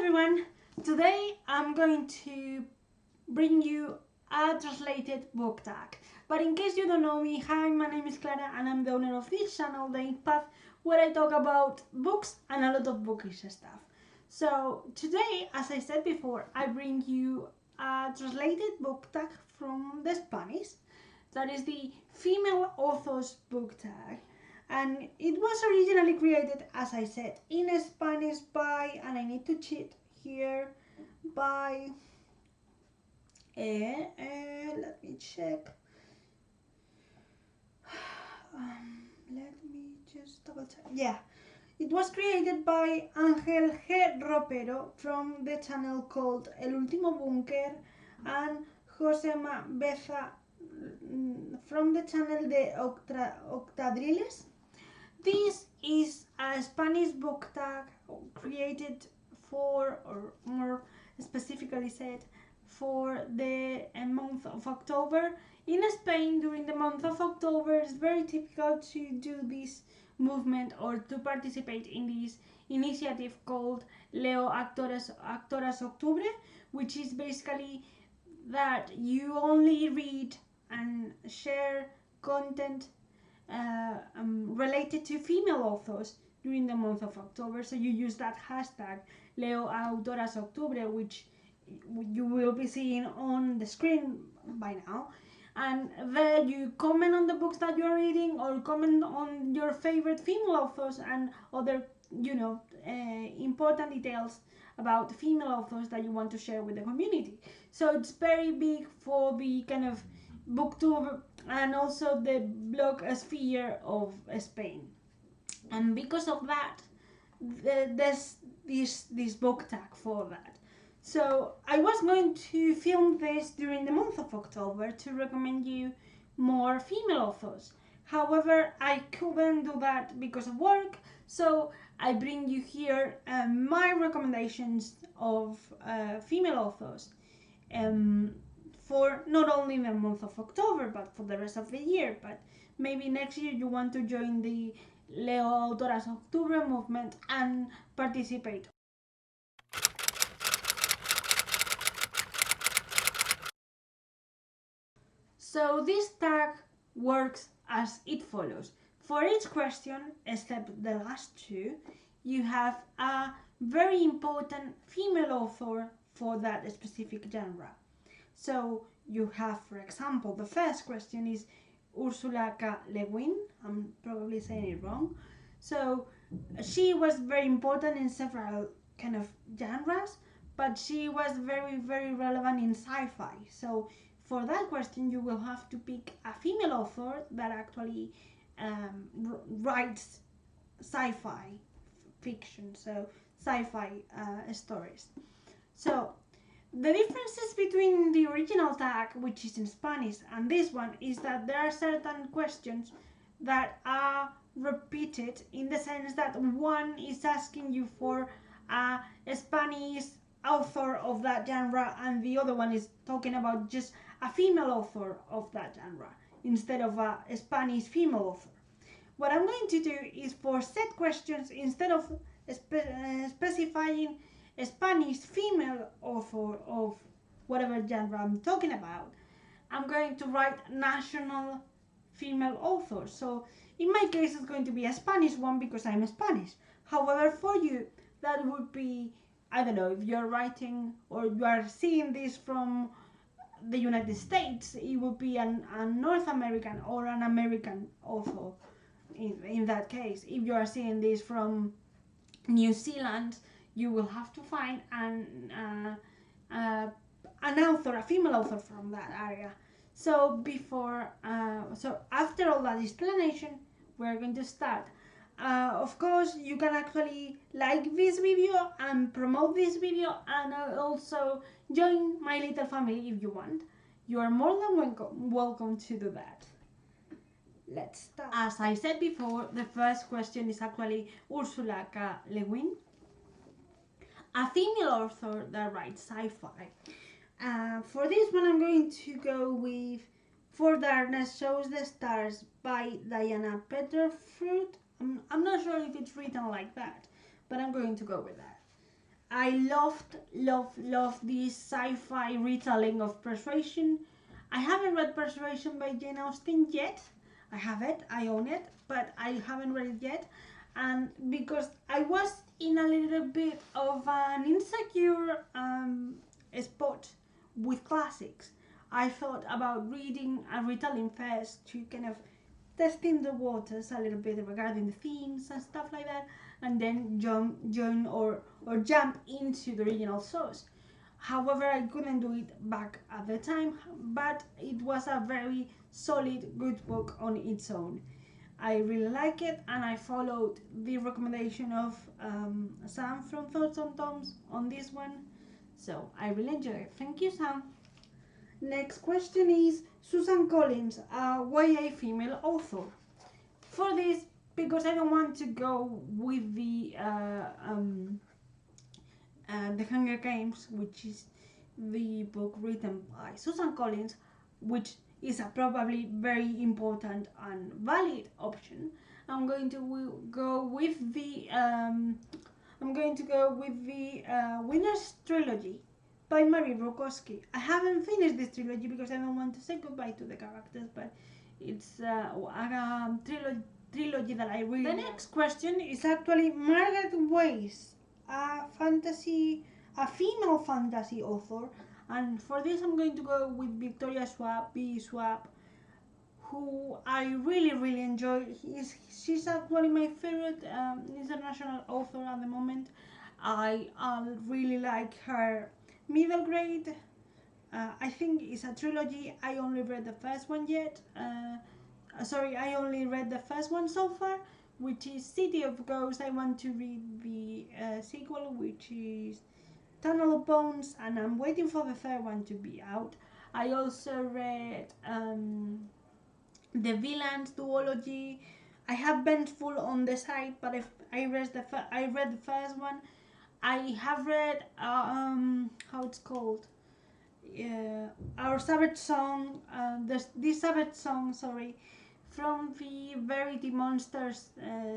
everyone! Today I'm going to bring you a translated book tag. But in case you don't know me, hi, my name is Clara and I'm the owner of this channel, The Ink Path, where I talk about books and a lot of bookish stuff. So today, as I said before, I bring you a translated book tag from the Spanish. That is the Female Authors Booktag. And it was originally created, as I said, in Spanish by, and I need to cheat here, by, let me check, let me just double check, yeah, it was created by Ángel G. Ropero from the channel called El Último Búnker, and Josema Beza from the channel De Octadriles. This is a Spanish book tag created for, or more specifically said, for the month of October. In Spain, during the month of October, it's very typical to do this movement or to participate in this initiative called Leo Autoras Octubre, which is basically that you only read and share content related to female authors during the month of October. So you use that hashtag Leo Autoras Octubre, which you will be seeing on the screen by now, and there you comment on the books that you're reading or comment on your favorite female authors and other, important details about female authors that you want to share with the community. So it's very big for the kind of booktube and also the blog sphere of Spain, and because of that there's this book tag for that. So I was going to film this during the month of October to recommend you more female authors. However, I couldn't do that because of work, so I bring you here my recommendations of female authors for not only the month of October but for the rest of the year. But maybe next year you want to join the Leo Autoras Octubre movement and participate. So this tag works as it follows. For each question, except the last two, you have a very important female author for that specific genre. So you have, for example, the first question is Ursula K. Leguin. I'm probably saying it wrong. So she was very important in several kind of genres, but she was very, very relevant in sci-fi. So for that question, you will have to pick a female author that actually writes sci-fi fiction, so sci-fi stories. So the differences between the original tag, which is in Spanish, and this one is that there are certain questions that are repeated, in the sense that one is asking you for a Spanish author of that genre and the other one is talking about just a female author of that genre instead of a Spanish female author. What I'm going to do is, for set questions, instead of specifying a Spanish female author of whatever genre I'm talking about, I'm going to write national female author. So in my case it's going to be a Spanish one because I'm Spanish. However, for you that would be, I don't know, if you're writing or you are seeing this from the United States, it would be a North American or an American author in that case. If you are seeing this from New Zealand, you will have to find an author, a female author from that area. So so after all that explanation, we're going to start. Of course, you can actually like this video and promote this video and also join my little family if you want. You are more than welcome to do that. Let's start. As I said before, the first question is actually Ursula K. Leguin, a female author that writes sci-fi. For this one, I'm going to go with For Darkness Shows the Stars by Diana Petterfruit. I'm not sure if it's written like that, but I'm going to go with that. I love this sci-fi retelling of Persuasion. I haven't read Persuasion by Jane Austen yet. I have it, I own it, but I haven't read it yet. And because I was in a little bit of an insecure spot with classics, I thought about reading a retelling first to kind of testing the waters a little bit regarding the themes and stuff like that, and then join or jump into the original source. However, I couldn't do it back at the time, but it was a very solid, good book on its own. I really like it, and I followed the recommendation of Sam from Thoughts on Toms on this one, so I really enjoy it. Thank you, Sam. Next question is Suzanne Collins, a YA female author. For this, because I don't want to go with the Hunger Games, which is the book written by Suzanne Collins, which is a probably very important and valid option. I'm going to go with the Winner's Trilogy by Mary Rokoski. I haven't finished this trilogy because I don't want to say goodbye to the characters, but it's a trilogy that I really like. The next question is actually Margaret Weiss, a female fantasy author, and for this I'm going to go with Victoria Schwab, who I really enjoy. She's actually my favorite international author at the moment. I really like her middle grade. I think it's a trilogy. I only read the first one yet. I only read the first one so far, which is City of Ghosts. I want to read the sequel, which is Tunnel of Bones, and I'm waiting for the third one to be out. I also read the Villains duology. I have Vengeful on the side, but if I read the first one. I have read how it's called, Our Savage Song, this Savage Song, sorry, from the Verity Monsters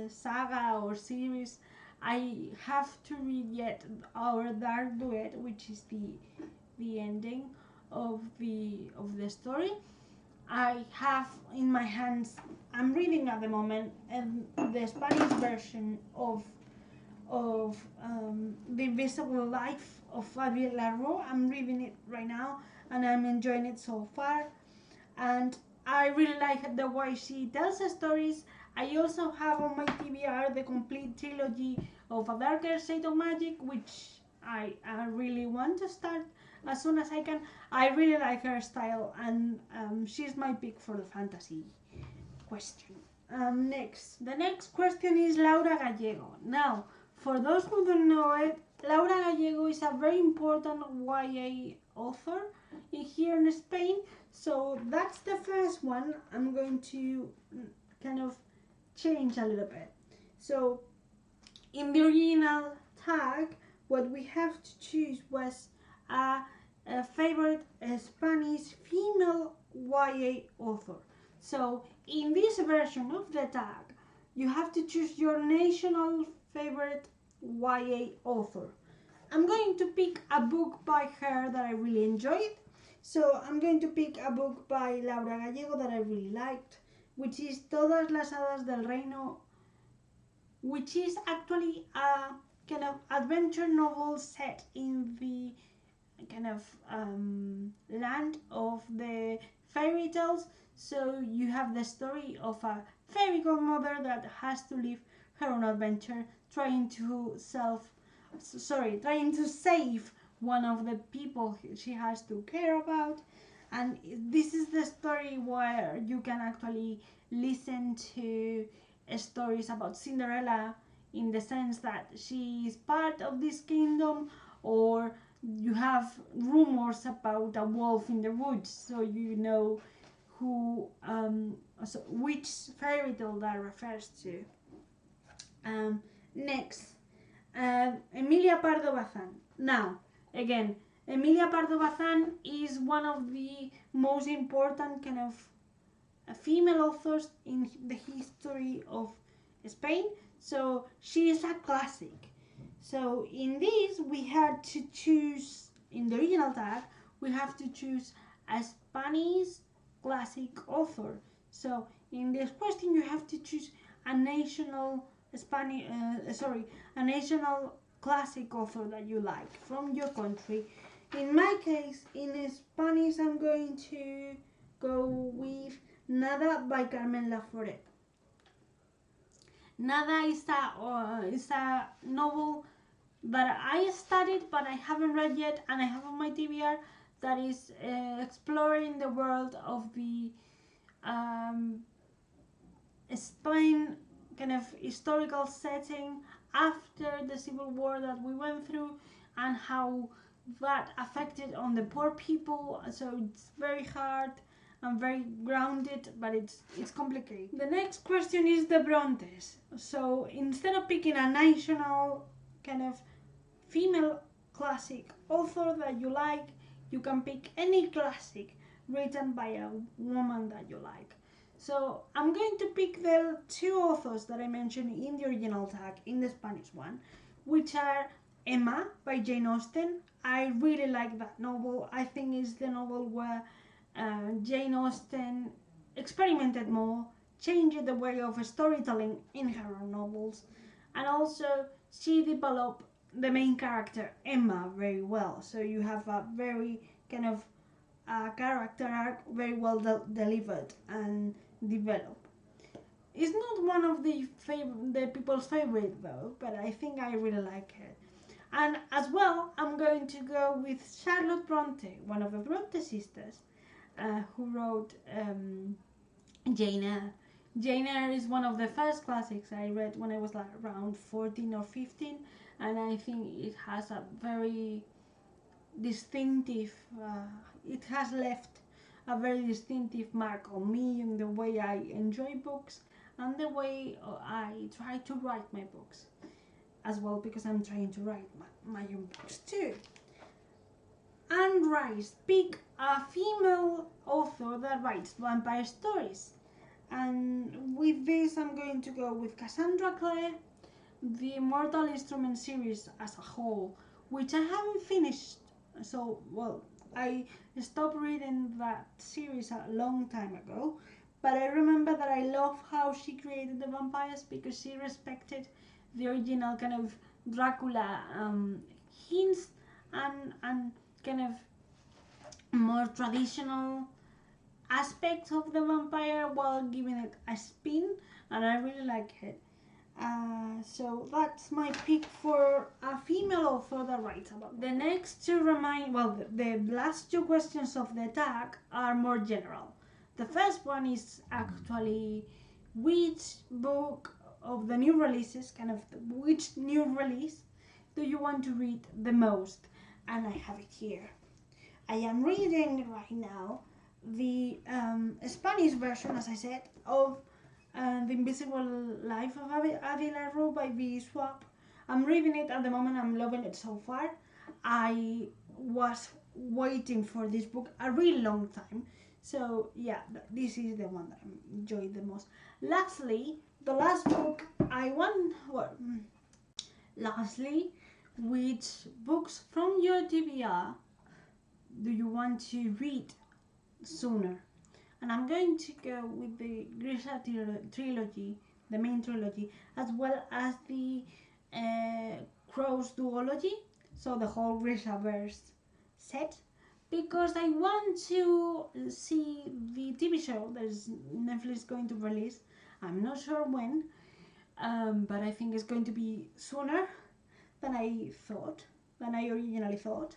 saga or series. I have to read yet Our Dark Duet, which is the ending of the story. I have in my hands, I'm reading at the moment, the Spanish version of The Invisible Life of Fabienne Larro. I'm reading it right now and I'm enjoying it so far, and I really like the way she tells the stories. I also have on my TBR the complete trilogy of A Darker Shade of Magic, which I really want to start as soon as I can. I really like her style, and she's my pick for the fantasy question. The next question is Laura Gallego. Now, for those who don't know it, Laura Gallego is a very important YA author here in Spain. So that's the first one. I'm going to kind of change a little bit. So in the original tag, what we have to choose was a favorite Spanish female YA author. So in this version of the tag, you have to choose your national favorite YA author. I'm going to pick a book by her that I really enjoyed. So I'm going to pick a book by Laura Gallego that I really liked, which is Todas las Hadas del Reino, which is actually a kind of adventure novel set in the kind of land of the fairy tales. So you have the story of a fairy godmother that has to live her own adventure, trying to save one of the people she has to care about. And this is the story where you can actually listen to stories about Cinderella, in the sense that she is part of this kingdom, or you have rumors about a wolf in the woods, so you know which fairy tale that refers to. Next, Emilia Pardo Bazán. Now, again, Emilia Pardo Bazán is one of the most important kind of female authors in the history of Spain. So she is a classic. So in this, we had to choose, in the original tag, we have to choose a Spanish classic author. So in this question, you have to choose a national a national classic author that you like from your country. In my case, in Spanish, I'm going to go with Nada by Carmen Laforet. Nada is a novel that I studied but I haven't read yet, and I have on my TBR, that is exploring the world of the Spain kind of historical setting after the civil war that we went through, and how that affected on the poor people. So it's very hard and very grounded, but it's complicated. The next question is the Brontes. So instead of picking a national kind of female classic author that you like, you can pick any classic written by a woman that you like. So I'm going to pick the two authors that I mentioned in the original tag, in the Spanish one, which are Emma by Jane Austen. I really like that novel. I think it's the novel where Jane Austen experimented more, changed the way of storytelling in her novels, and also she developed the main character Emma very well. So you have a very kind of character arc very well delivered and developed. It's not one of the people's favorite though, but I think I really like it. And as well, I'm going to go with Charlotte Bronte, one of the Bronte sisters, who wrote Jane Eyre. Jane Eyre is one of the first classics I read when I was like around 14 or 15, and I think it has a very distinctive, it has left a very distinctive mark on me in the way I enjoy books and the way I try to write my books as well, because I'm trying to write my own books too. Anne Rice, pick a female author that writes vampire stories. And with this, I'm going to go with Cassandra Clare, the Mortal Instruments series as a whole, which I haven't finished. So, well, I stopped reading that series a long time ago, but I remember that I love how she created the vampires, because she respected the original kind of Dracula hints and kind of more traditional aspects of the vampire while giving it a spin, and I really like it. So that's my pick for a female author that writes about. The next two the last two questions of the tag are more general. The first one is actually which book of the new releases, which new release do you want to read the most? And I have it here. I am reading right now the Spanish version, as I said, of The Invisible Life of Avila Rowe by V. Schwab. I'm reading it at the moment. I'm loving it so far. I was waiting for this book a really long time. So yeah, this is the one that I'm enjoying the most. Lastly, the last book I want... Lastly, which books from your TBR do you want to read sooner? And I'm going to go with the Grisha trilogy, the main trilogy, as well as the Crows duology, so the whole Grishaverse set, because I want to see the TV show that Netflix is going to release. I'm not sure when, but I think it's going to be sooner than I originally thought.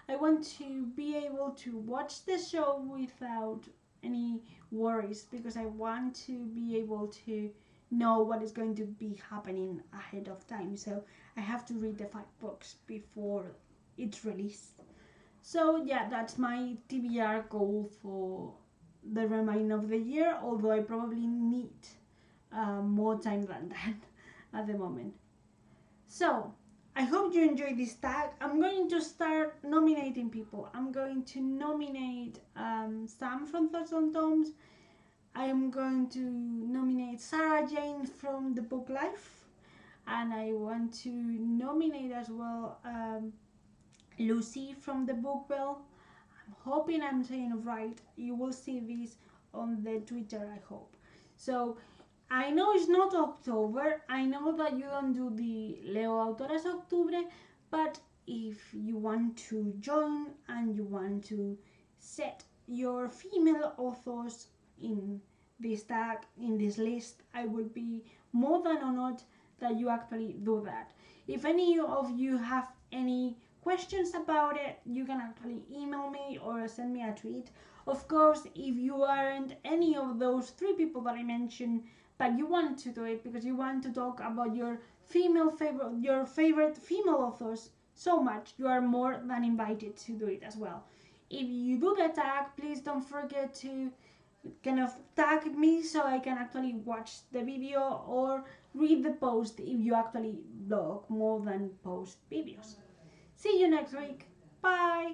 I want to be able to watch the show without any worries, because I want to be able to know what is going to be happening ahead of time. So I have to read the 5 books before it's released. So yeah, that's my TBR goal for the remainder of the year, although I probably need more time than that at the moment. So I hope you enjoyed this tag. I'm going to start nominating people. I'm going to nominate Sam from Thoughts on Tomes. I am going to nominate Sarah Jane from The Book Life. and I want to nominate as well Lucy from the book Bell. I'm hoping I'm saying it right. You will see this on the Twitter, I hope. So I know it's not October. I know that you don't do the Leo Autoras Octubre, but if you want to join and you want to set your female authors in this tag, in this list, I will be more than honored that you actually do that. If any of you have any questions about it, you can actually email me or send me a tweet. Of course, if you aren't any of those 3 people that I mentioned, but you want to do it because you want to talk about your favorite female authors so much, you are more than invited to do it as well. If you do the tag, please don't forget to kind of tag me so I can actually watch the video or read the post if you actually blog more than post videos. See you next week. Bye!